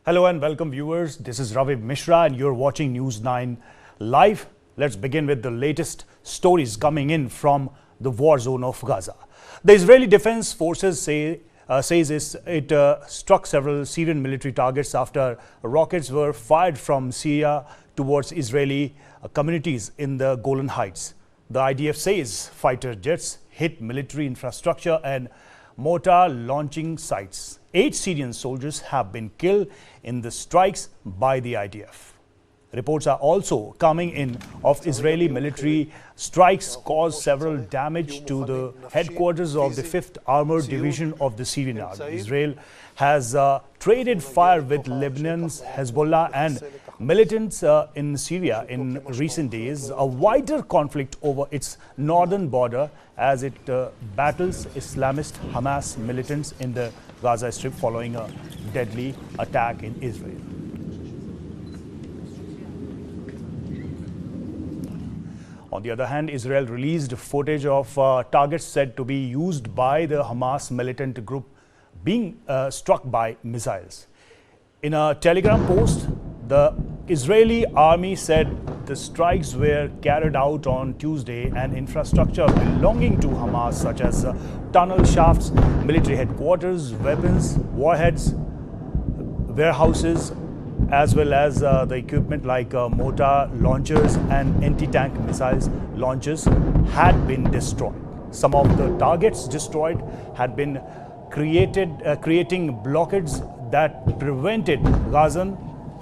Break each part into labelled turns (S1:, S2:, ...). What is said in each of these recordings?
S1: Hello and welcome viewers. This is Ravi Mishra and you're watching News 9 live. Let's begin with the latest stories coming in from the war zone of Gaza. The Israeli Defense Forces says it struck several Syrian military targets after rockets were fired from Syria towards Israeli communities in the Golan Heights. The IDF says fighter jets hit military infrastructure and mortar launching sites. 8 Syrian soldiers have been killed in the strikes by the IDF. Reports are also coming in of Israeli military strikes caused several damage to the headquarters of the 5th Armored Division of the Syrian Army. Israel has traded fire with Lebanon's Hezbollah and militants in Syria in recent days, a wider conflict over its northern border as it battles Islamist Hamas militants in the Gaza Strip following a deadly attack in Israel. On the other hand, Israel released footage of targets said to be used by the Hamas militant group being struck by missiles. In a Telegram post, the Israeli army said the strikes were carried out on Tuesday and infrastructure belonging to Hamas such as tunnel shafts, military headquarters, weapons, warheads, warehouses, as well as the equipment like mortar launchers and anti-tank missiles launchers had been destroyed. Some of the targets destroyed had been creating blockades that prevented Gazan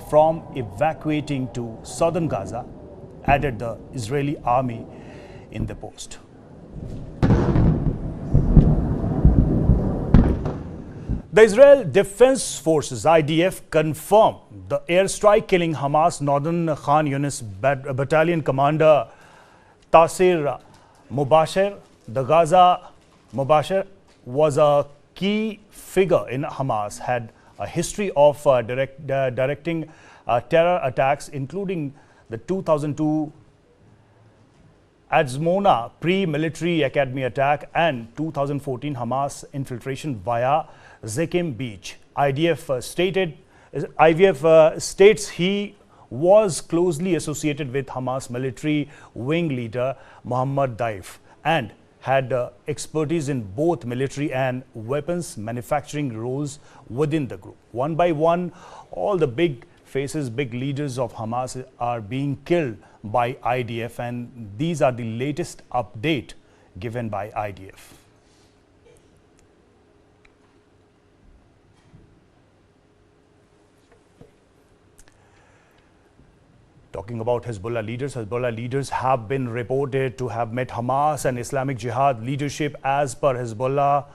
S1: from evacuating to southern Gaza, added the Israeli army in the post. The Israel Defense Forces (IDF) confirmed the airstrike killing Hamas Northern Khan Yunis Battalion Commander Tasir Mubasher. The Gaza Mubasher was a key figure in Hamas, had a history of directing terror attacks, including the 2002 Adzmona pre-military academy attack and 2014 Hamas infiltration via Zekim Beach. IDF states he was closely associated with Hamas military wing leader Mohammad Daif and had expertise in both military and weapons manufacturing roles within the group. One by one, all the big faces, big leaders of Hamas are being killed by IDF, and these are the latest update given by IDF. Talking about Hezbollah leaders have been reported to have met Hamas and Islamic Jihad leadership as per Hezbollah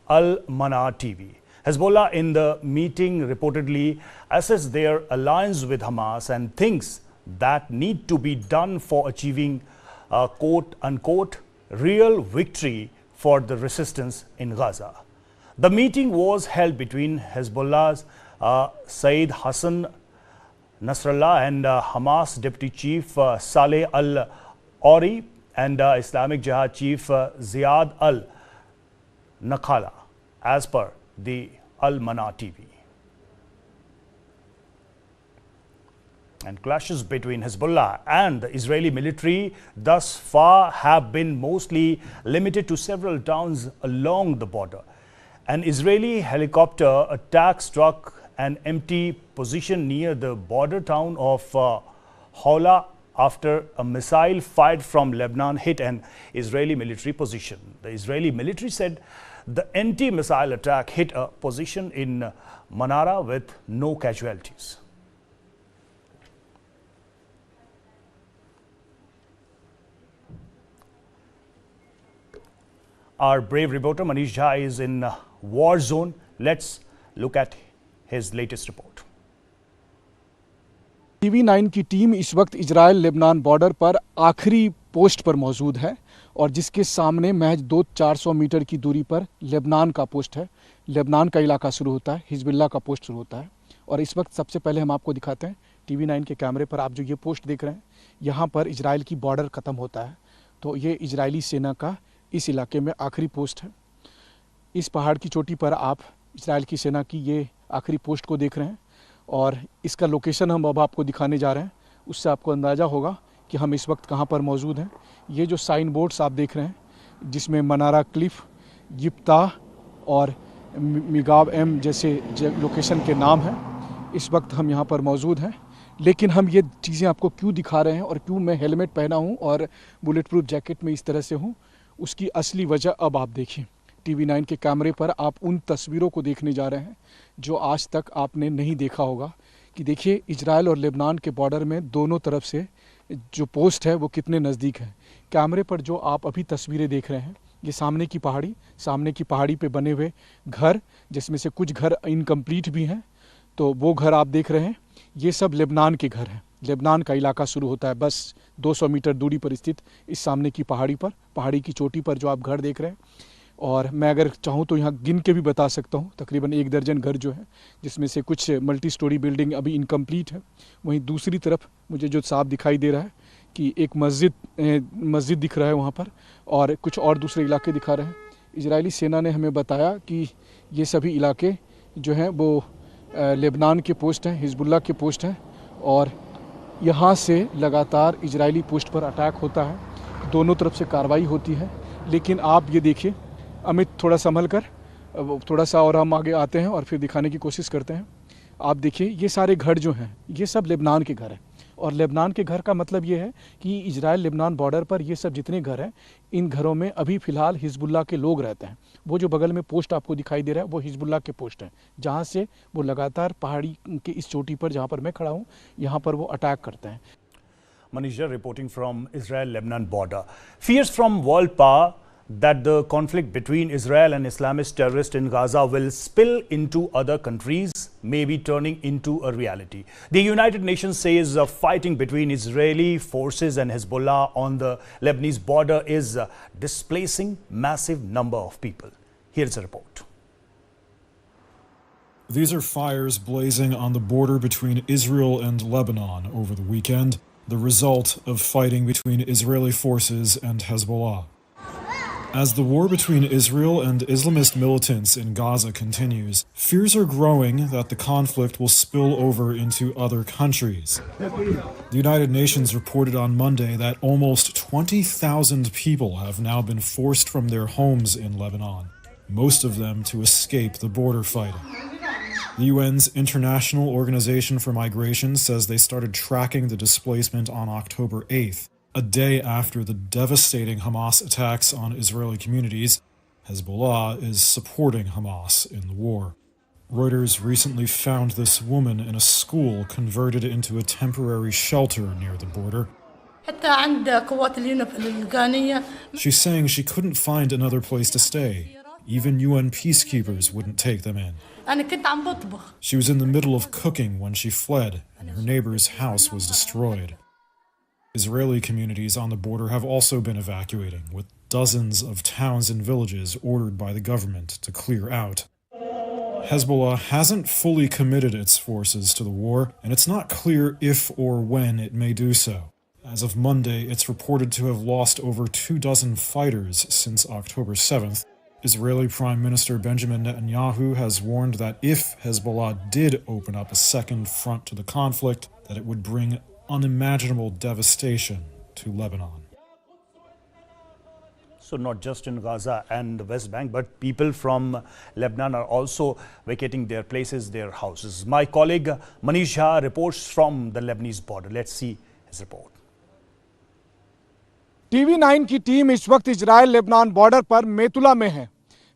S1: Al-Mana TV. Hezbollah in the meeting reportedly assessed their alliance with Hamas and things that need to be done for achieving a quote-unquote real victory for the resistance in Gaza. The meeting was held between Hezbollah's Saeed Hassan Nasrallah and Hamas Deputy Chief Saleh al-Auri and Islamic Jihad Chief Ziad al-Nakhala, as per the Al-Mana TV. And clashes between Hezbollah and the Israeli military thus far have been mostly limited to several towns along the border. An Israeli helicopter attack struck an empty position near the border town of Hawla after a missile fired from Lebanon hit an Israeli military position. The Israeli military said the anti-missile attack hit a position in Manara with no casualties. Our brave reporter Manish Jha is in war zone. Let's look at his latest report.
S2: TV9 की team इस वक्त Israel Lebanon border पर आखिरी post पर मौजूद है और जिसके सामने महज 200-400 मीटर की दूरी पर लेबनान का पोस्ट है। लेबनान का इलाका शुरू होता है, हिजबुल्लाह का पोस्ट शुरू होता है। और इस वक्त सबसे पहले हम आपको दिखाते हैं TV9 के कैमरे पर आप जो ये पोस्ट देख रहे हैं, यहाँ पर इजराइल की बॉर्डर ख़त्म होता है। तो ये इजरायली सेना का इस इलाके में आखिरी पोस्ट है। इस पहाड़ की चोटी पर आप इजराइल की सेना की ये आखिरी पोस्ट को देख रहे हैं और इसका लोकेशन हम अब आपको दिखाने जा रहे हैं। उससे आपको अंदाज़ा होगा कि हम इस वक्त कहाँ पर मौजूद हैं। ये जो साइन बोर्ड्स आप देख रहे हैं जिसमें मनारा क्लिफ, गिप्ता और मिगाव एम जैसे लोकेशन के नाम हैं, इस वक्त हम यहाँ पर मौजूद हैं। लेकिन हम ये चीज़ें आपको क्यों दिखा रहे हैं और क्यों मैं हेलमेट पहना हूँ और बुलेट प्रूफ जैकेट में इस तरह से हूँ, उसकी असली वजह अब आप देखिए। TV9 के कैमरे पर आप उन तस्वीरों को देखने जा रहे हैं जो आज तक आपने नहीं देखा होगा कि देखिए इजराइल और लेबनान के बॉर्डर में दोनों तरफ से जो पोस्ट है वो कितने नज़दीक है। कैमरे पर जो आप अभी तस्वीरें देख रहे हैं, ये सामने की पहाड़ी पे बने हुए घर, जिसमें से कुछ घर इनकम्प्लीट भी हैं, तो वो घर आप देख रहे हैं, ये सब लेबनान के घर हैं। लेबनान का इलाका शुरू होता है बस 200 मीटर दूरी पर स्थित इस सामने की पहाड़ी की चोटी पर जो आप घर देख रहे हैं। और मैं अगर चाहूँ तो यहाँ गिन के भी बता सकता हूँ, तकरीबन 1 दर्जन घर जो है, जिसमें से कुछ मल्टी स्टोरी बिल्डिंग अभी इनकम्प्लीट है। वहीं दूसरी तरफ मुझे जो साफ दिखाई दे रहा है कि एक मस्जिद दिख रहा है वहाँ पर, और कुछ और दूसरे इलाके दिखा रहे हैं। इजरायली सेना ने हमें बताया कि ये सभी इलाके जो हैं वो लेबनान के पोस्ट हैं, हिजबुल्लाह के पोस्ट हैं, और यहाँ से लगातार इजरायली पोस्ट पर अटैक होता है, दोनों तरफ से कार्रवाई होती है। लेकिन आप ये देखिए, अमित थोड़ा संभल कर, थोड़ा सा और हम आगे आते हैं और फिर दिखाने की कोशिश करते हैं। आप देखिए ये सारे घर जो हैं ये सब लेबनान के घर हैं, और लेबनान के घर का मतलब ये है कि इजराइल लेबनान बॉर्डर पर ये सब जितने घर हैं, इन घरों में अभी फ़िलहाल हिजबुल्लाह के लोग रहते हैं। वो जो बगल में पोस्ट आपको दिखाई दे रहा है वो हिजबुल्लाह के पोस्ट हैं, जहाँ से वो लगातार पहाड़ी के इस चोटी पर जहाँ पर मैं खड़ा हूँ यहाँ पर वो अटैक करते हैं।
S1: Manisha reporting from Israel-Lebanon border. Fears from world power that the conflict between Israel and Islamist terrorists in Gaza will spill into other countries may be turning into a reality. The United Nations says fighting between Israeli forces and Hezbollah on the Lebanese border is displacing massive number of people. Here's a report.
S3: These are fires blazing on the border between Israel and Lebanon over the weekend, the result of fighting between Israeli forces and Hezbollah. As the war between Israel and Islamist militants in Gaza continues, fears are growing that the conflict will spill over into other countries. The United Nations reported on Monday that almost 20,000 people have now been forced from their homes in Lebanon, most of them to escape the border fighting. The UN's International Organization for Migration says they started tracking the displacement on October 8th, a day after the devastating Hamas attacks on Israeli communities. Hezbollah is supporting Hamas in the war. Reuters recently found this woman in a school converted into a temporary shelter near the border. She's saying she couldn't find another place to stay. Even UN peacekeepers wouldn't take them in. She was in the middle of cooking when she fled, and her neighbor's house was destroyed. Israeli communities on the border have also been evacuating, with dozens of towns and villages ordered by the government to clear out. Hezbollah hasn't fully committed its forces to the war, and it's not clear if or when it may do so. As of Monday, it's reported to have lost over 24 fighters since October 7th. Israeli Prime Minister Benjamin Netanyahu has warned that if Hezbollah did open up a second front to the conflict, that it would bring unimaginable devastation to Lebanon.
S1: So not just in Gaza and the West Bank, but people from Lebanon are also vacating their places, their houses. My colleague Manisha reports from the Lebanese border. Let's see his report.
S2: TV9 की team इस वक्त Israel Lebanon border पर मेतुला में है।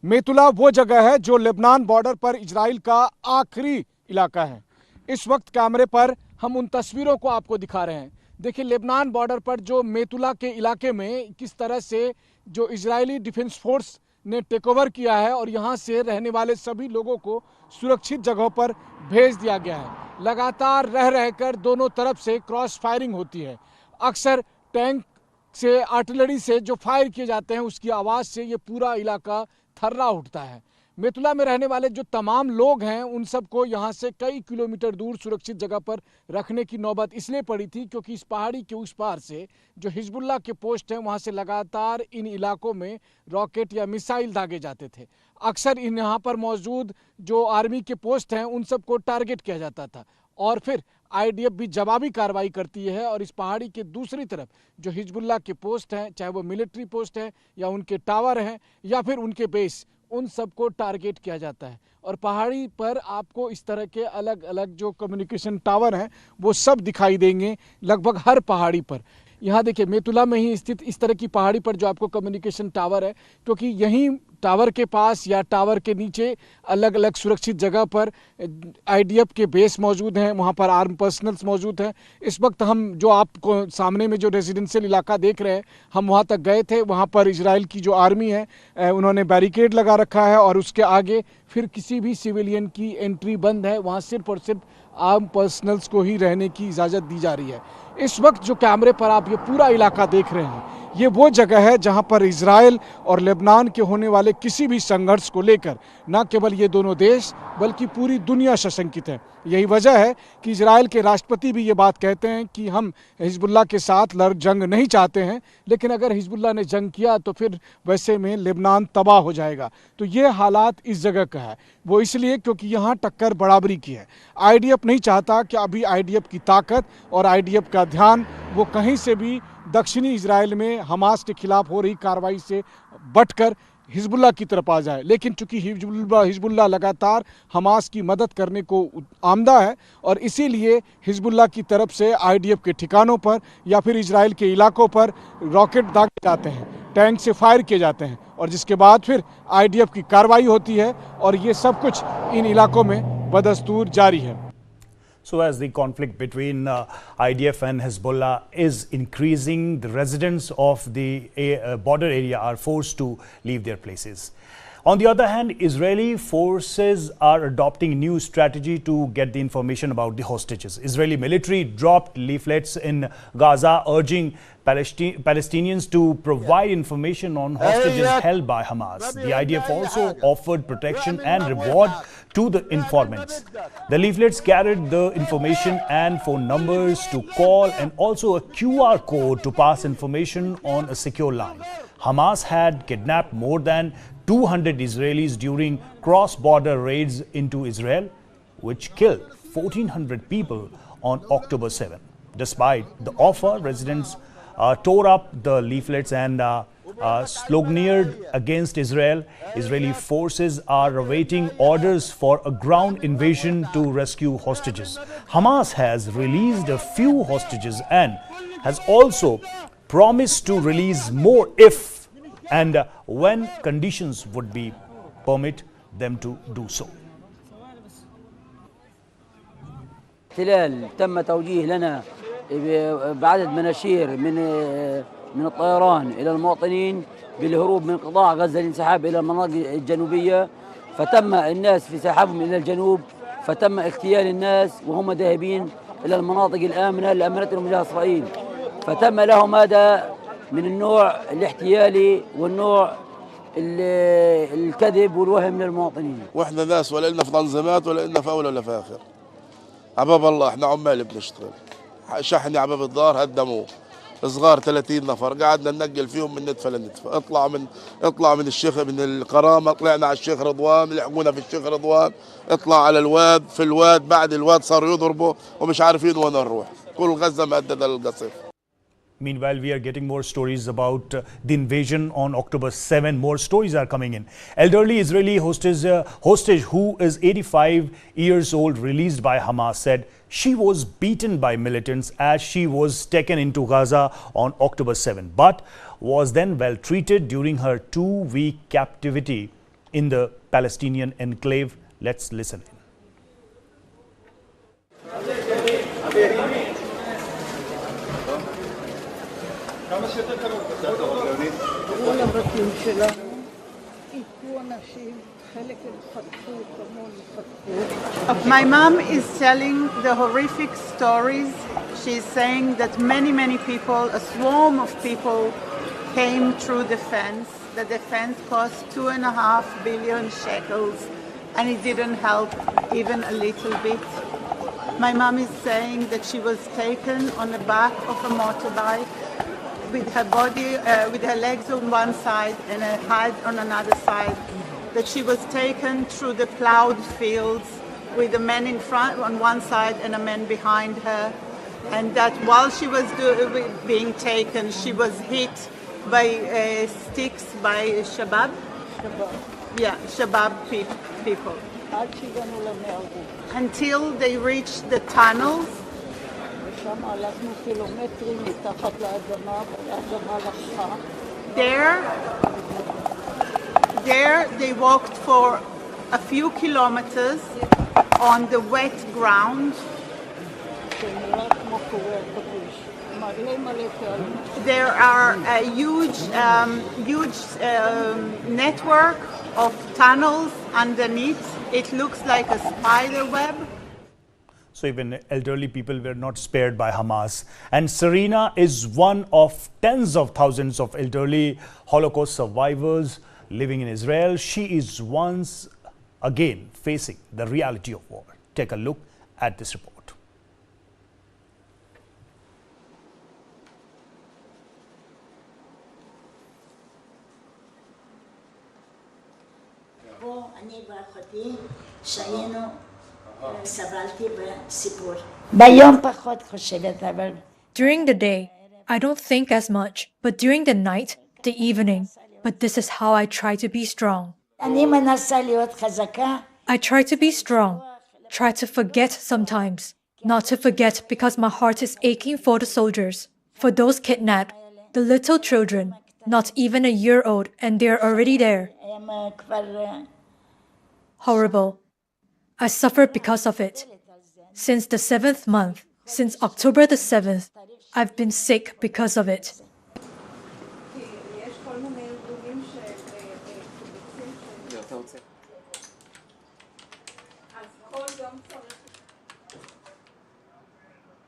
S2: मेतुला वो जगह है जो लेबनान बॉर्डर पर इजराइल का आखिरी इलाका है। इस वक्त कैमरे पर हम उन तस्वीरों को आपको दिखा रहे हैं। देखिए लेबनान बॉर्डर पर जो मेतुला के इलाके में किस तरह से जो इजरायली डिफेंस फोर्स ने टेक ओवर किया है और यहाँ से रहने वाले सभी लोगों को सुरक्षित जगहों पर भेज दिया गया है। लगातार रहकर दोनों तरफ से क्रॉस फायरिंग होती है। अक्सर टैंक से, आर्टिलरी से जो फायर किए जाते हैं उसकी आवाज़ से ये पूरा इलाका थर्रा उठता है। मेतुला में रहने वाले जो तमाम लोग हैं उन सबको यहाँ से कई किलोमीटर दूर सुरक्षित जगह पर रखने की नौबत इसलिए पड़ी थी क्योंकि इस पहाड़ी के उस पार से जो हिजबुल्लाह के पोस्ट हैं वहाँ से लगातार इन इलाकों में रॉकेट या मिसाइल दागे जाते थे। अक्सर यहाँ पर मौजूद जो आर्मी के पोस्ट हैं उन सबको टारगेट किया जाता था और फिर IDF भी जवाबी कार्रवाई करती है और इस पहाड़ी के दूसरी तरफ जो हिजबुल्लाह के पोस्ट हैं, चाहे वो मिलिट्री पोस्ट है या उनके टावर हैं या फिर उनके बेस, उन सबको टारगेट किया जाता है। और पहाड़ी पर आपको इस तरह के अलग अलग जो कम्युनिकेशन टावर हैं वो सब दिखाई देंगे लगभग हर पहाड़ी पर। यहाँ देखिए मेतुला में ही स्थित इस तरह की पहाड़ी पर जो आपको कम्युनिकेशन टावर है, क्योंकि यहीं टावर के पास या टावर के नीचे अलग अलग सुरक्षित जगह पर IDF के बेस मौजूद हैं, वहाँ पर आर्म पर्सनल्स मौजूद हैं। इस वक्त हम जो आपको सामने में जो रेजिडेंशियल इलाका देख रहे हैं, हम वहाँ तक गए थे। वहाँ पर इजराइल की जो आर्मी है उन्होंने बैरिकेड लगा रखा है और उसके आगे फिर किसी भी सिविलियन की एंट्री बंद है। वहाँ सिर्फ और सिर्फ आर्म पर्सनल्स को ही रहने की इजाज़त दी जा रही है। इस वक्त जो कैमरे पर आप ये पूरा इलाका देख रहे हैं, ये वो जगह है जहां पर इजराइल और लेबनान के होने वाले किसी भी संघर्ष को लेकर न केवल ये दोनों देश बल्कि पूरी दुनिया सशंकित है। यही वजह है कि इजराइल के राष्ट्रपति भी ये बात कहते हैं कि हम हिजबुल्लाह के साथ जंग नहीं चाहते हैं, लेकिन अगर हिजबुल्लाह ने जंग किया तो फिर वैसे में लेबनान तबाह हो जाएगा। तो ये हालात इस जगह का है, वो इसलिए क्योंकि यहाँ टक्कर बराबरी की है। IDF नहीं चाहता कि अभी IDF की ताकत और IDF का ध्यान वो कहीं से भी दक्षिणी इजराइल में हमास के खिलाफ हो रही कार्रवाई से बटकर हिजबुल्लाह की तरफ आ जाए। लेकिन चूंकि हिजबुल्लाह लगातार हमास की मदद करने को आमदा है और इसीलिए हिजबुल्लाह की तरफ से IDF के ठिकानों पर या फिर इजराइल के इलाकों पर रॉकेट दागे जाते हैं, टैंक से फायर किए जाते हैं और जिसके बाद फिर IDF की कार्रवाई होती है और ये सब कुछ इन इलाकों में बदस्तूर जारी है।
S1: So as the conflict between IDF and Hezbollah is increasing, the residents of the border area are forced to leave their places. On the other hand, Israeli forces are adopting new strategy to get the information about the hostages. Israeli military dropped leaflets in Gaza urging Palestinians to provide information on hostages held by Hamas. The IDF also offered protection and reward to the informants. The leaflets carried the information and phone numbers to call and also a QR code to pass information on a secure line. Hamas had kidnapped more than 200 Israelis during cross-border raids into Israel, which killed 1,400 people on October 7. Despite the offer, residents tore up the leaflets and sloganeered against Israel. Israeli forces are awaiting orders for a ground invasion to rescue hostages. Hamas has released a few hostages and has also promised to release more if and when conditions would be permit them to do so.
S4: احتلال تم توجيه لنا بعدد مناشير من الطيران إلى المواطنين بالهروب من قطاع غزة للانسحاب إلى المناطق الجنوبية، فتم الناس في سحابهم إلى الجنوب، فتم اغتيال الناس وهم ذاهبين إلى المناطق الآمنة اللي أمنتهم بها إسرائيل، فتم لهم هذا من النوع الاحتيالي والنوع الكذب والوهم للمواطنين. واحنا ناس ولا لنا في تنظيمات ولا لنا في اول ولا في اخر. عباب الله احنا عمال بنشتغل. شحن عباب الدار هدموه. صغار 30 نفر قعدنا ننقل فيهم من ندفه لندفه، اطلع من الشيخ من القرامه، طلعنا على الشيخ رضوان، لحقونا في الشيخ رضوان، اطلع على الواد، في الواد بعد الواد صاروا يضربوا ومش عارفين وين نروح. كل غزه مهدده للقصف.
S1: Meanwhile, we are getting more stories about the invasion on October 7. More stories are coming in. Elderly Israeli hostage who is 85 years old, released by Hamas, said she was beaten by militants as she was taken into Gaza on October 7, but was then well treated during her 2-week captivity in the Palestinian enclave. Let's listen in.
S5: My mom is telling the horrific stories. She's saying that many people, a swarm of people came through the fence. The defense cost 2.5 billion shekels and it didn't help even a little bit. My mom is saying that she was taken on the back of a motorbike with her body, with her legs on one side and her head on another side. that she was taken through the plowed fields with a man in front on one side and a man behind her, and that while she was being taken, she was hit by sticks by Shabab. Yeah, Shabab people. Until they reached the tunnels. There they walked for a few kilometers on the wet ground. There are a huge network of tunnels underneath. It looks like a spider web.
S1: So even elderly people were not spared by Hamas. And Serena is one of tens of thousands of elderly Holocaust survivors living in Israel. She is once again facing the reality of war. Take a look at this report.
S6: During the day, I don't think as much, but during the night, the evening, but this is how I try to be strong. I try to be strong, try to forget sometimes, not to forget because my heart is aching for the soldiers, for those kidnapped, the little children, not even a year old, and they're already there. Horrible. I suffer because of it. Since the 7th month, since October the 7th, I've been sick because of it.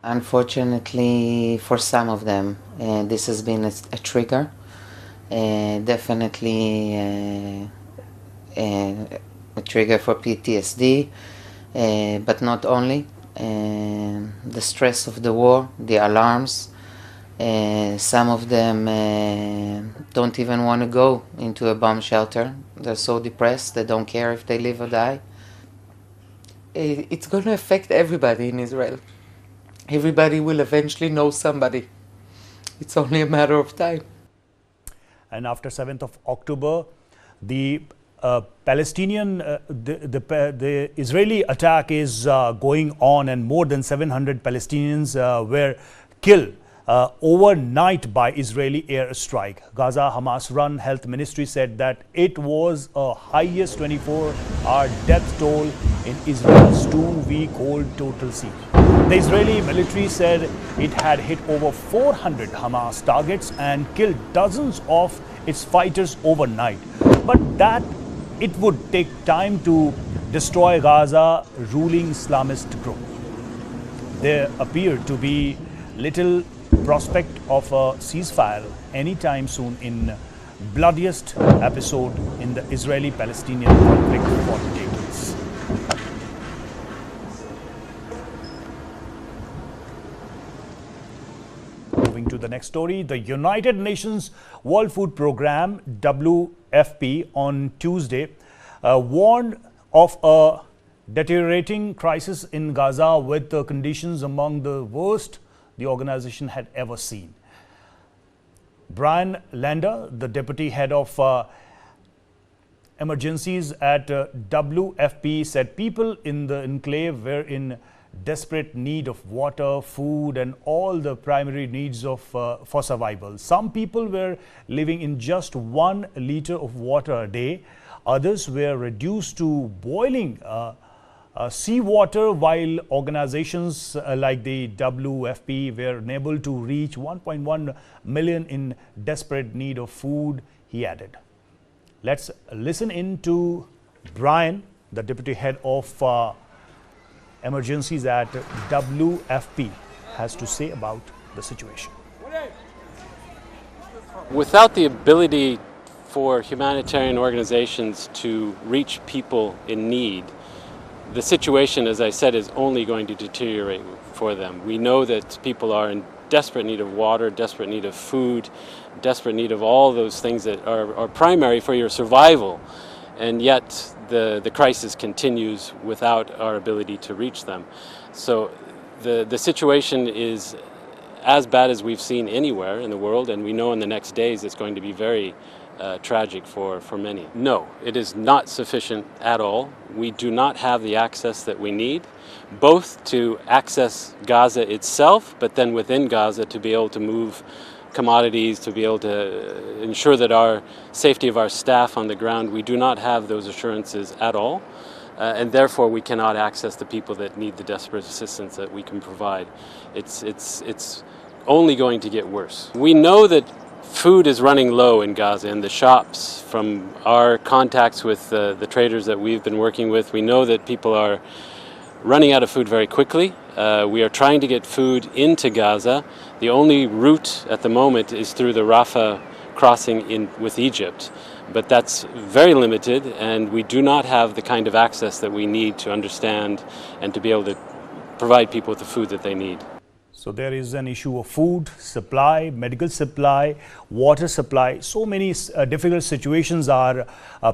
S7: Unfortunately, for some of them, this has been a trigger. Definitely a trigger for PTSD, but not only. The stress of the war, the alarms. Some of them don't even want to go into a bomb shelter. They're so depressed, they don't care if they live or die. It's going to affect everybody in Israel. Everybody will eventually know somebody. It's only a matter of time.
S1: And after 7th of October, the Palestinian, the Israeli attack is going on, and more than 700 Palestinians were killed overnight by Israeli airstrike. Gaza Hamas-run health ministry said that it was a highest 24-hour death toll in Israel's 2-week-old total siege. The Israeli military said it had hit over 400 Hamas targets and killed dozens of its fighters overnight, but that it would take time to destroy Gaza ruling Islamist group. There appeared to be little prospect of a ceasefire anytime soon in bloodiest episode in the Israeli-Palestinian conflict for decades. Moving to the next story, the United Nations World Food Programme, WFP, on Tuesday warned of a deteriorating crisis in Gaza with the conditions among the worst the organization had ever seen. Brian Lander, the deputy head of emergencies at WFP, said people in the enclave were in desperate need of water, food, and all the primary needs of for survival. Some people were living in just 1 liter of water a day. Others were reduced to boiling seawater, while organizations like the WFP were unable to reach 1.1 million in desperate need of food, he added. Let's listen in to Brian, the deputy head of emergencies at WFP, has to say about the situation.
S8: Without the ability for humanitarian organizations to reach people in need, the situation, as I said, is only going to deteriorate for them. We know that people are in desperate need of water, desperate need of food, desperate need of all those things that are primary for your survival. and yet the crisis continues without our ability to reach them. So the situation is as bad as we've seen anywhere in the world, and we know in the next days it's going to be very tragic for many. No, it is not sufficient at all. We do not have the access that we need, both to access Gaza itself, but then within Gaza to be able to move commodities, to be able to ensure that our safety of our staff on the ground. We do not have those assurances at all, and therefore we cannot access the people that need the desperate assistance that we can provide. It's only going to get worse. We know that food is running low in Gaza in the shops. From our contacts with the traders that we've been working with, we know that people are running out of food very quickly. We are trying to get food into Gaza. The only route at the moment is through the Rafah crossing with Egypt, but that's very limited, and we do not have the kind of access that we need to understand and to be able to provide people with the food that they need.
S1: So there is an issue of food supply, medical supply, water supply. So many difficult situations are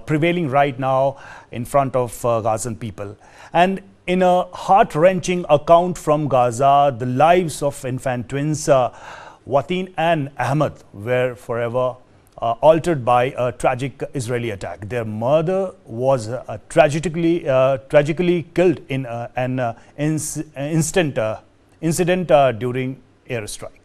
S1: prevailing right now in front of Gazan people. And in a heart-wrenching account from Gaza, the lives of infant twins Wateen and Ahmed were forever altered by a tragic Israeli attack. Their mother was tragically killed in an incident during airstrike.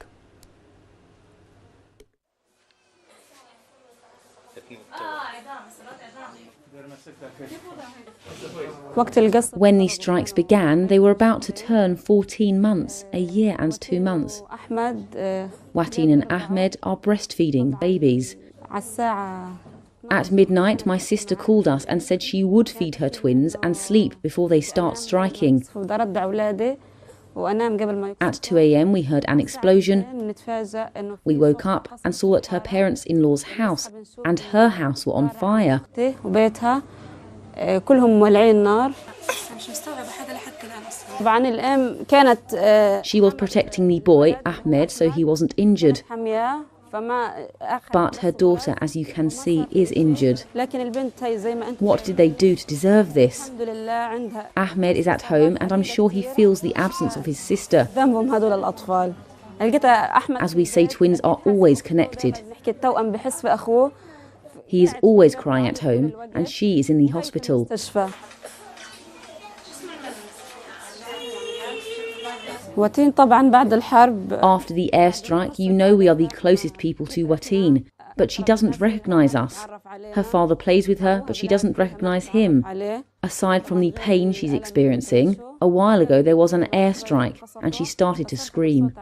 S9: When these strikes began, they were about to turn 14 months, a year and 2 months. Wateen and Ahmed are breastfeeding babies. At midnight, my sister called us and said she would feed her twins and sleep before they start striking. At 2 a.m. we heard an explosion. We woke up and saw that her parents-in-law's house and her house were on fire. She was protecting the boy, Ahmed, so he wasn't injured. But her daughter, as you can see, is injured. What did they do to deserve this? Ahmed is at home and I'm sure he feels the absence of his sister. As we say, twins are always connected. He is always crying at home and she is in the hospital. After the airstrike, you know we are the closest people to Wateen, but she doesn't recognise us. Her father plays with her, but she doesn't recognise him. Aside from the pain she's experiencing, a while ago there was an airstrike and she started to scream.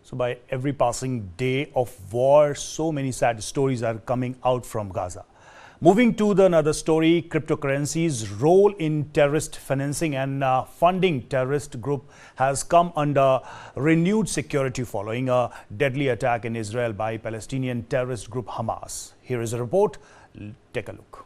S1: So by every passing day of war, so many sad stories are coming out from Gaza. Moving to another story, cryptocurrencies' role in terrorist financing and funding terrorist group has come under renewed security following a deadly attack in Israel by Palestinian terrorist group Hamas. Here is a report. Take a look.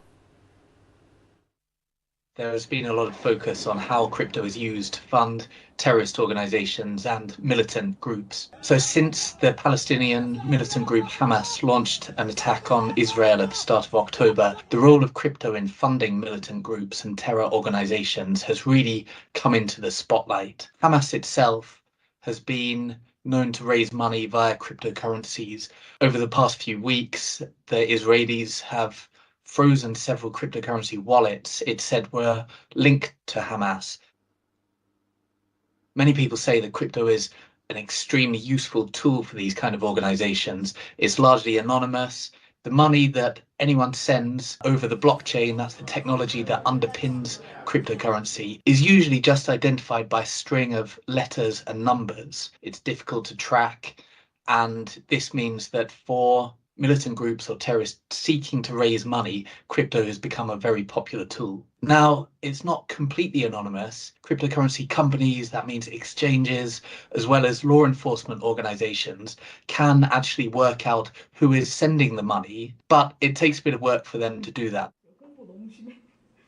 S10: There has been a lot of focus on how crypto is used to fund terrorist organizations and militant groups. So since the Palestinian militant group Hamas launched an attack on Israel at the start of October, the role of crypto in funding militant groups and terror organizations has really come into the spotlight. Hamas itself has been known to raise money via cryptocurrencies. Over the past few weeks, the Israelis have frozen several cryptocurrency wallets it said were linked to Hamas. Many people say that crypto is an extremely useful tool for these kind of organizations. It's largely anonymous. The money that anyone sends over the blockchain, that's the technology that underpins cryptocurrency, is usually just identified by a string of letters and numbers. It's difficult to track, and this means that for militant groups or terrorists seeking to raise money, crypto has become a very popular tool. Now, it's not completely anonymous. Cryptocurrency companies, that means exchanges, as well as law enforcement organizations, can actually work out who is sending the money, but it takes a bit of work for them to do that.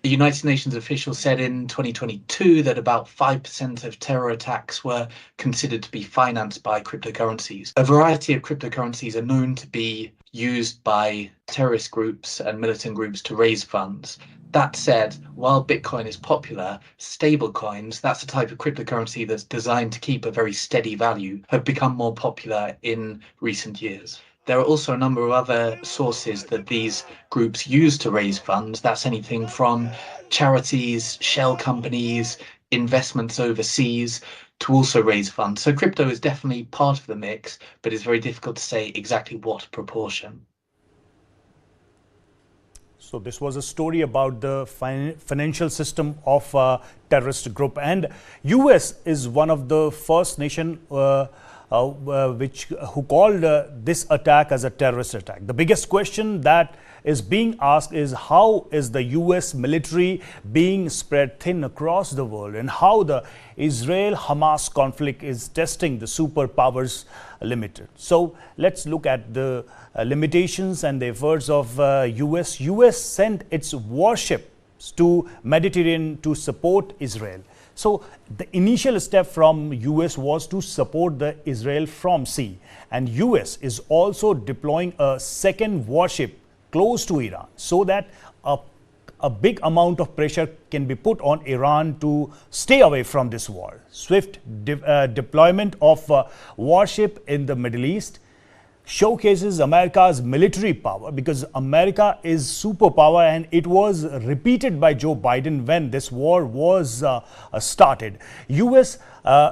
S10: The United Nations official said in 2022 that about 5% of terror attacks were considered to be financed by cryptocurrencies. A variety of cryptocurrencies are known to be used by terrorist groups and militant groups to raise funds. That said, while Bitcoin is popular, stablecoins, that's a type of cryptocurrency that's designed to keep a very steady value, have become more popular in recent years. There are also a number of other sources that these groups use to raise funds. That's anything from charities, shell companies, investments overseas to also raise funds. So crypto is definitely part of the mix, but it's very difficult to say exactly what proportion.
S1: So this was a story about the financial system of a terrorist group, and US is one of the first nation who called this attack as a terrorist attack. The biggest question that is being asked is how is the US military being spread thin across the world, and how the Israel-Hamas conflict is testing the superpowers limit. So let's look at the limitations and the efforts of US. US sent its warships to Mediterranean to support Israel. So the initial step from US was to support the Israel from sea, and US is also deploying a second warship close to Iran so that a big amount of pressure can be put on Iran to stay away from this war. Swift deployment of warship in the Middle East showcases America's military power, because America is superpower, and it was repeated by Joe Biden when this war was started. US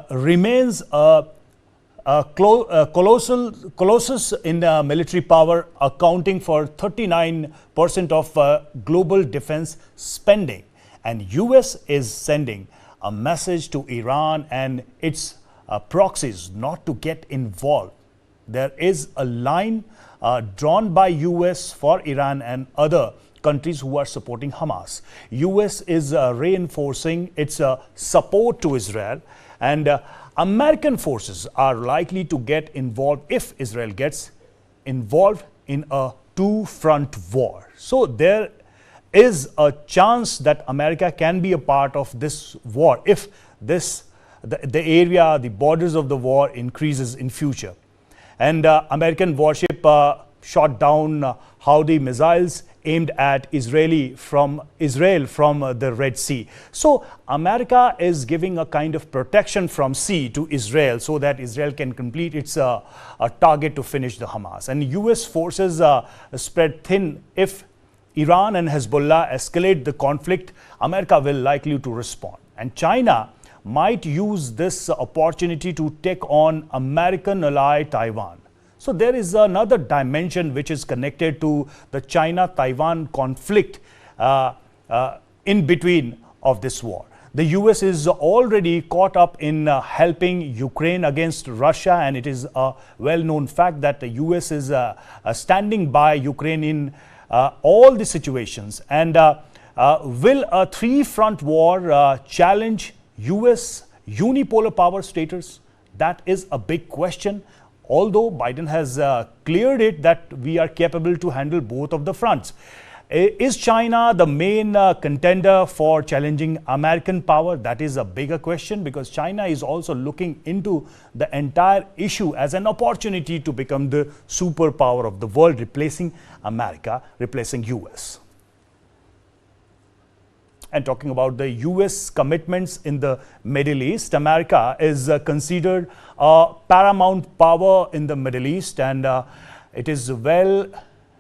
S1: remains a colossus in military power, accounting for 39% of global defense spending. And US is sending a message to Iran and its proxies not to get involved. There is a line drawn by US for Iran and other countries who are supporting Hamas. US is reinforcing its support to Israel, and American forces are likely to get involved if Israel gets involved in a two-front war. So there is a chance that America can be a part of this war if the area, the borders of the war increases in future. And American warship shot down Houthi missiles aimed at Israel from the Red Sea. So America is giving a kind of protection from sea to Israel so that Israel can complete its target to finish the Hamas. And US forces spread thin. If Iran and Hezbollah escalate the conflict, America will likely to respond. And China might use this opportunity to take on American ally Taiwan. So there is another dimension which is connected to the China-Taiwan conflict in between of this war. The US is already caught up in helping Ukraine against Russia, and it is a well-known fact that the US is standing by Ukraine in all the situations. And will a three-front war challenge US unipolar power status? That is a big question. Although Biden has cleared it that we are capable to handle both of the fronts. Is China the main contender for challenging American power? That is a bigger question, because China is also looking into the entire issue as an opportunity to become the superpower of the world, replacing America, replacing US. And talking about the US commitments in the Middle East, America is considered a paramount power in the Middle East, and it is well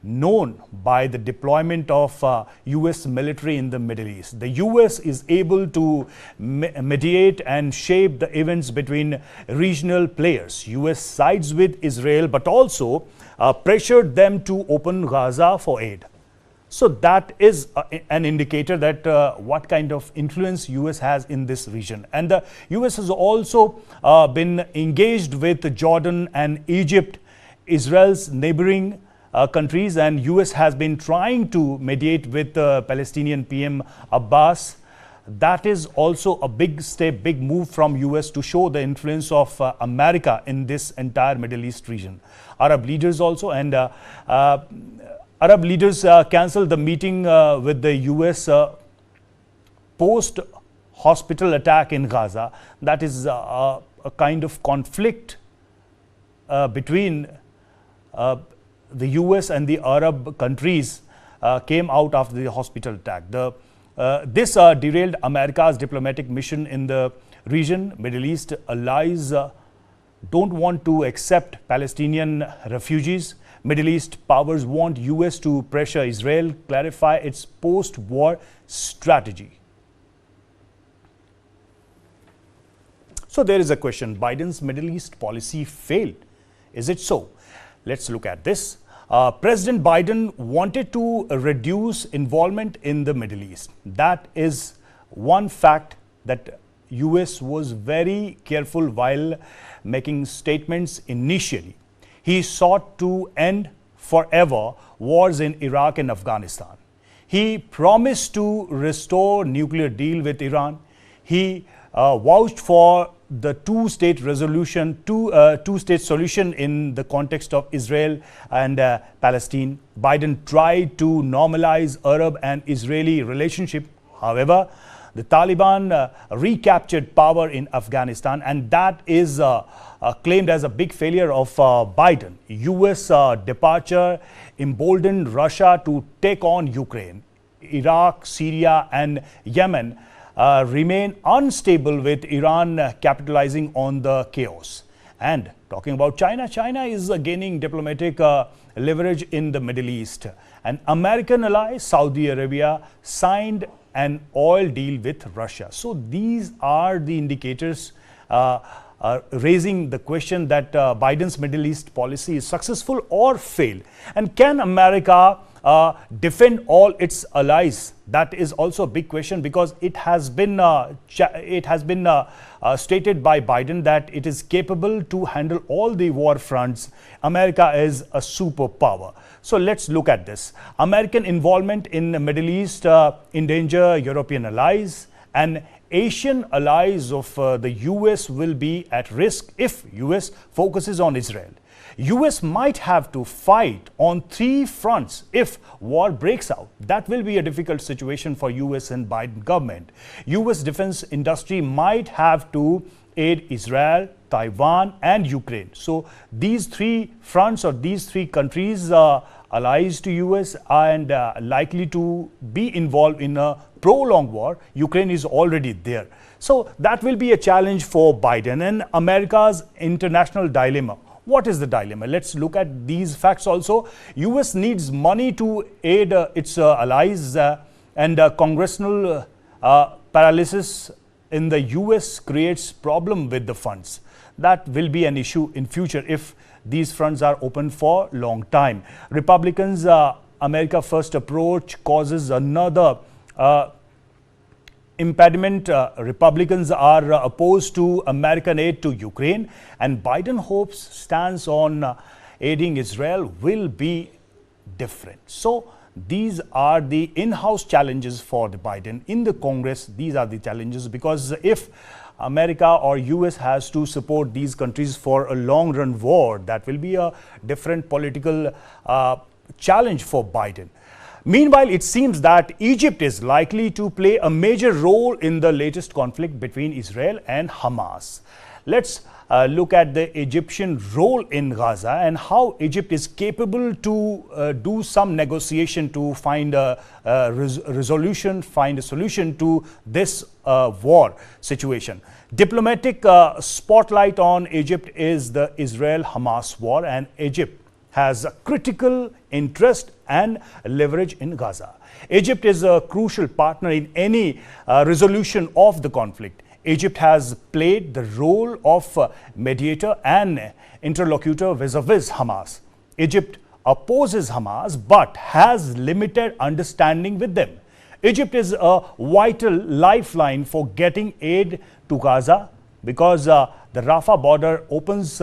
S1: known by the deployment of US military in the Middle East. The US is able to mediate and shape the events between regional players. US sides with Israel, but also pressured them to open Gaza for aid. So that is an indicator that what kind of influence US has in this region. And the US has also been engaged with Jordan and Egypt, Israel's neighboring countries, and US has been trying to mediate with Palestinian PM Abbas. That is also a big step, big move from US to show the influence of America in this entire Middle East region. Arab leaders also, and Arab leaders cancelled the meeting with the US post-hospital attack in Gaza, that is a kind of conflict between the US and the Arab countries came out after the hospital attack. This derailed America's diplomatic mission in the region. Middle East allies don't want to accept Palestinian refugees. Middle East powers want US to pressure Israel, clarify its post-war strategy. So there is a question, Biden's Middle East policy failed. Is it so? Let's look at this. President Biden wanted to reduce involvement in the Middle East. That is one fact that US was very careful while making statements initially. He sought to end forever wars in Iraq and Afghanistan. He promised to restore nuclear deal with Iran. He vouched for the two-state solution in the context of Israel and Palestine. Biden tried to normalize Arab and Israeli relationship. However, the Taliban recaptured power in Afghanistan, and that is claimed as a big failure of Biden. US departure emboldened Russia to take on Ukraine. Iraq, Syria and Yemen remain unstable, with Iran capitalizing on the chaos. And talking about China, China is gaining diplomatic leverage in the Middle East. An American ally, Saudi Arabia, signed an oil deal with Russia. So these are the indicators raising the question that Biden's Middle East policy is successful or failed. And can America defend all its allies? That is also a big question, because it has been stated by Biden that it is capable to handle all the war fronts. America is a superpower. So let's look at this. American involvement in the Middle East endanger European allies, and Asian allies of the US will be at risk if US focuses on Israel. US might have to fight on 3 fronts if war breaks out. That will be a difficult situation for US and Biden government. US defense industry might have to aid Israel, Taiwan and Ukraine. So these 3 fronts, or these 3 countries, allies to US and likely to be involved in a prolonged war. Ukraine is already there. So that will be a challenge for Biden and America's international dilemma. What is the dilemma? Let's look at these facts also. US needs money to aid its allies, and congressional paralysis in the US creates problem with the funds. That will be an issue in future if these fronts are open for long time. Republicans' America First approach causes another impediment. Republicans are opposed to American aid to Ukraine, and Biden hopes stance on aiding Israel will be different. So these are the in-house challenges for the Biden in the Congress. These are the challenges, because if America or US has to support these countries for a long-run war, that will be a different political challenge for Biden. Meanwhile, it seems that Egypt is likely to play a major role in the latest conflict between Israel and Hamas. Let's look at the Egyptian role in Gaza and how Egypt is capable to do some negotiation to find a resolution, find a solution to this war situation. Diplomatic spotlight on Egypt is the Israel-Hamas war, and Egypt has a critical interest and leverage in Gaza. Egypt is a crucial partner in any resolution of the conflict. Egypt has played the role of mediator and interlocutor vis-a-vis Hamas. Egypt opposes Hamas but has limited understanding with them. Egypt is a vital lifeline for getting aid to Gaza, because the Rafah border opens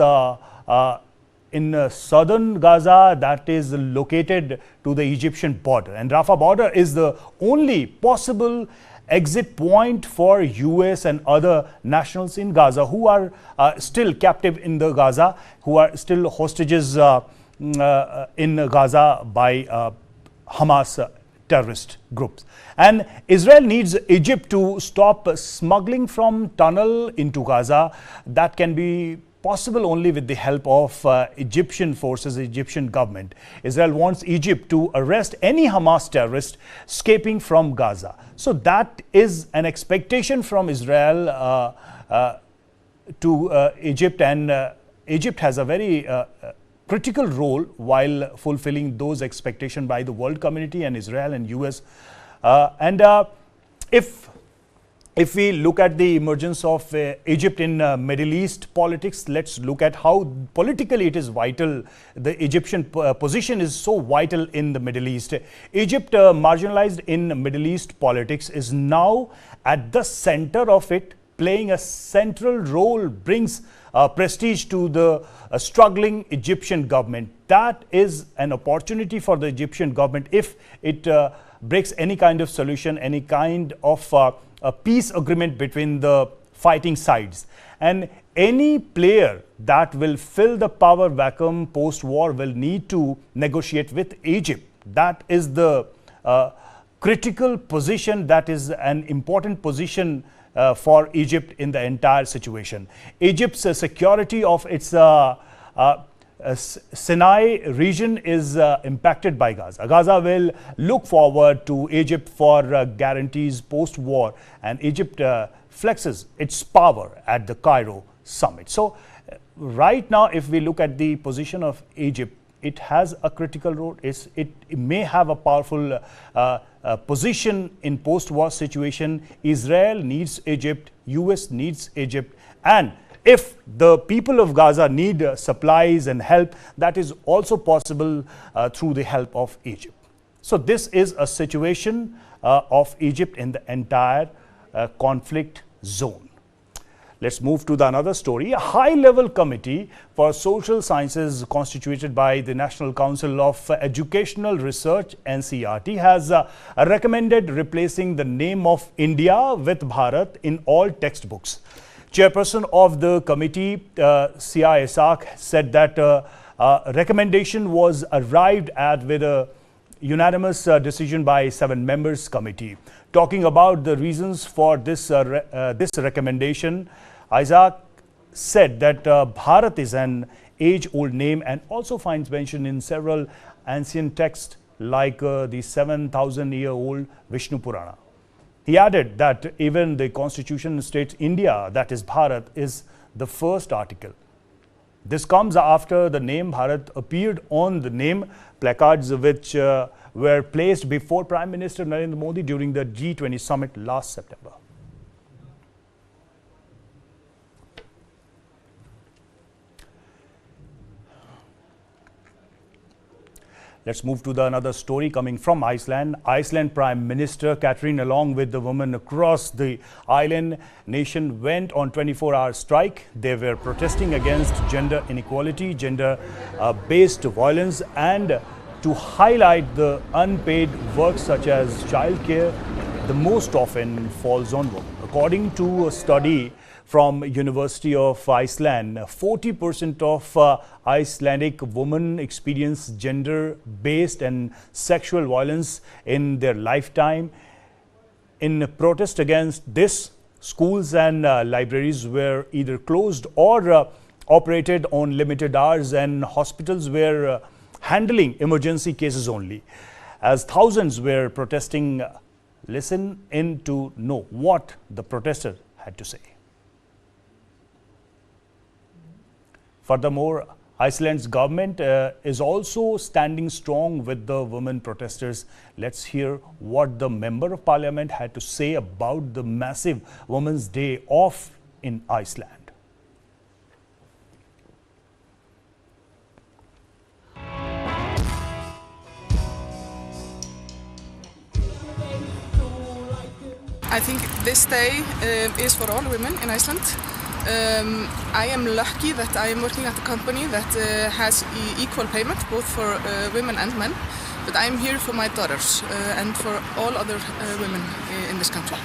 S1: in southern Gaza, that is located to the Egyptian border, and Rafah border is the only possible exit point for US and other nationals in Gaza who are still captive in the Gaza, who are still hostages in Gaza by Hamas terrorist groups. And Israel needs Egypt to stop smuggling from tunnel into Gaza. That can be possible only with the help of Egyptian forces, Egyptian government. Israel wants Egypt to arrest any Hamas terrorist escaping from Gaza. So that is an expectation from Israel to Egypt, and Egypt has a very critical role while fulfilling those expectations by the world community and Israel and US. If we look at the emergence of Egypt in Middle East politics, let's look at how politically it is vital. The Egyptian position is so vital in the Middle East. Egypt, marginalized in Middle East politics, is now at the center of it, playing a central role, brings prestige to the struggling Egyptian government. That is an opportunity for the Egyptian government if it breaks any kind of solution, any kind of a peace agreement between the fighting sides. And any player that will fill the power vacuum post-war will need to negotiate with Egypt. That is the critical position, that is an important position for Egypt in the entire situation. Egypt's security of its Sinai region is impacted by Gaza. Gaza will look forward to Egypt for guarantees post-war, and Egypt flexes its power at the Cairo summit. So right now, if we look at the position of Egypt, it has a critical role. It may have a powerful position in post-war situation. Israel needs Egypt, US needs Egypt, and if the people of Gaza need supplies and help, that is also possible through the help of Egypt. So this is a situation of Egypt in the entire conflict zone. Let's move to another story. A high-level committee for social sciences constituted by the National Council of Educational Research, NCERT, has recommended replacing the name of India with Bharat in all textbooks. Chairperson of the committee, Sia Isaac, said that recommendation was arrived at with a unanimous decision by 7 members committee. Talking about the reasons for this recommendation, Isaac said that Bharat is an age-old name and also finds mention in several ancient texts like the 7,000-year-old Vishnu Purana. He added that even the constitution states India, that is Bharat, is the first article. This comes after the name Bharat appeared on the name placards which were placed before Prime Minister Narendra Modi during the G20 summit last September. Let's move to another story coming from Iceland. Iceland Prime Minister Katrin, along with the women across the island nation, went on 24-hour strike. They were protesting against gender inequality, gender-based violence, and to highlight the unpaid work such as childcare, the most often falls on women. According to a study from University of Iceland, 40% of Icelandic women experience gender-based and sexual violence in their lifetime. In protest against this, schools and libraries were either closed or operated on limited hours, and hospitals were handling emergency cases only. As thousands were protesting, listen in to know what the protesters had to say. Furthermore, Iceland's government is also standing strong with the women protesters. Let's hear what the Member of Parliament had to say about the massive Women's Day off in Iceland.
S11: I think this day is for all women in Iceland. I am lucky that I am working at a company that has equal payment both for women and men, but I am here for my daughters and for all other women in this country.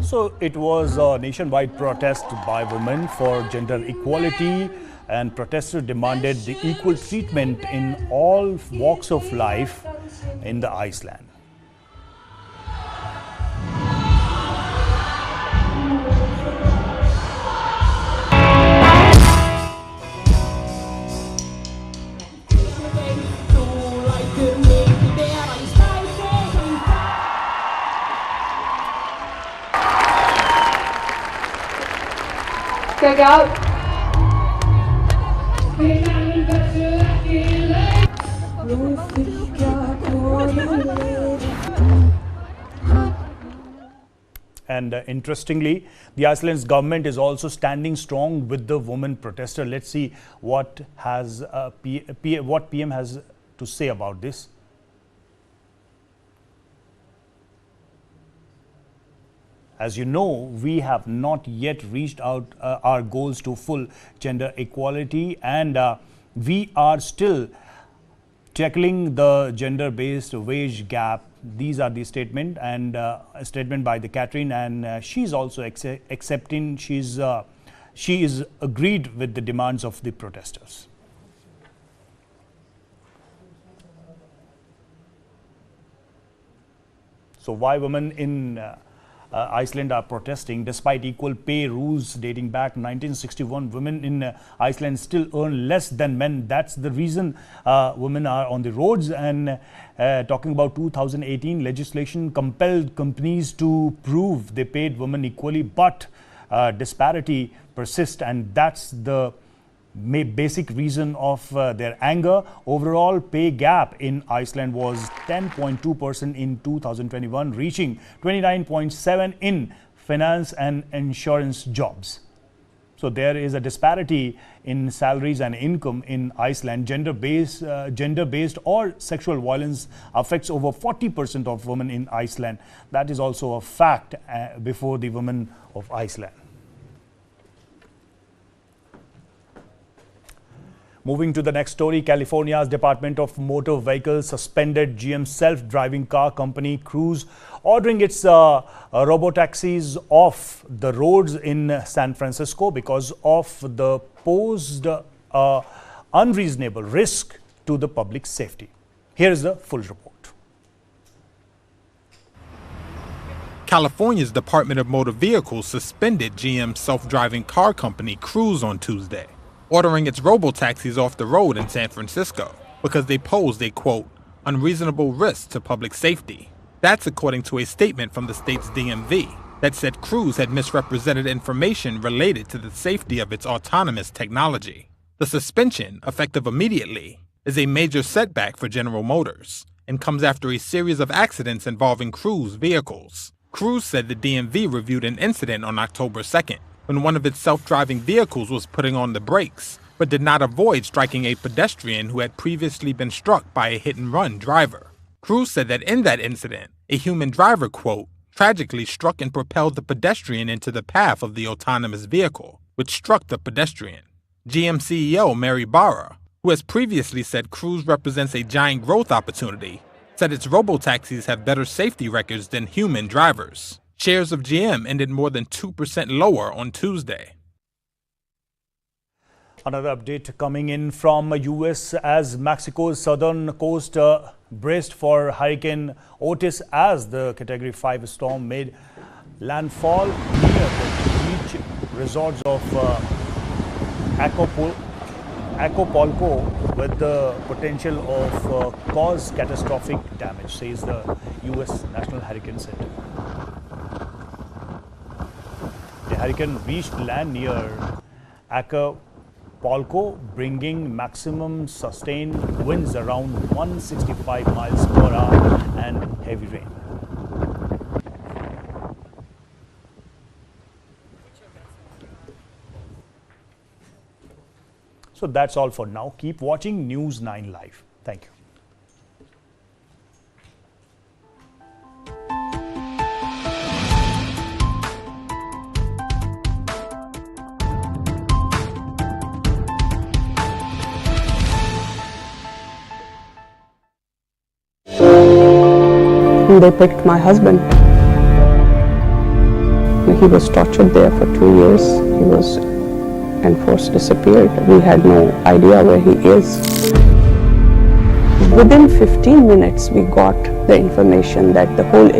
S1: So it was a nationwide protest by women for gender equality and protesters demanded the equal treatment in all walks of life in the Iceland.
S12: Check out.
S1: And interestingly, the Iceland's government is also standing strong with the women protester. Let's see what PM has to say about this. As you know, we have not yet reached out our goals to full gender equality, and we are still tackling the gender-based wage gap. These are the statement, and a statement by the Catherine, and she's also accepting. She is agreed with the demands of the protesters. So why women in Iceland are protesting? Despite equal pay rules dating back 1961, women in Iceland still earn less than men. That's the reason women are on the roads. And talking about 2018 legislation compelled companies to prove they paid women equally, but disparity persists, and that's the basic reason of their anger. Overall pay gap in Iceland was 10.2% in 2021, reaching 29.7% in finance and insurance jobs. So there is a disparity in salaries and income in Iceland. Gender-based or sexual violence affects over 40% of women in Iceland. That is also a fact before the women of Iceland. Moving to the next story, California's Department of Motor Vehicles suspended GM's self-driving car company Cruise, ordering its robotaxis off the roads in San Francisco because of the posed unreasonable risk to the public safety. Here is the full report.
S13: California's Department of Motor Vehicles suspended GM's self-driving car company Cruise on Tuesday, ordering its robotaxis off the road in San Francisco because they posed a, quote, unreasonable risk to public safety. That's according to a statement from the state's DMV that said Cruise had misrepresented information related to the safety of its autonomous technology. The suspension, effective immediately, is a major setback for General Motors and comes after a series of accidents involving Cruise vehicles. Cruise said the DMV reviewed an incident on October 2nd when one of its self-driving vehicles was putting on the brakes, but did not avoid striking a pedestrian who had previously been struck by a hit-and-run driver. Cruise said that in that incident, a human driver, quote, tragically struck and propelled the pedestrian into the path of the autonomous vehicle, which struck the pedestrian. GM CEO Mary Barra, who has previously said Cruise represents a giant growth opportunity, said its robotaxis have better safety records than human drivers. Shares of GM ended more than 2% lower on Tuesday.
S1: Another update coming in from U.S. as Mexico's southern coast braced for Hurricane Otis as the Category 5 storm made landfall near the beach resorts of Acapulco with the potential of cause catastrophic damage, says the U.S. National Hurricane Center. The hurricane reached land near Acapulco, bringing maximum sustained winds around 165 miles per hour and heavy rain. So that's all for now. Keep watching News 9 Live. Thank you.
S12: They picked my husband. He was tortured there for 2 years. He was and Force disappeared. We had no idea where he is. Within 15 minutes, we got the information that the whole area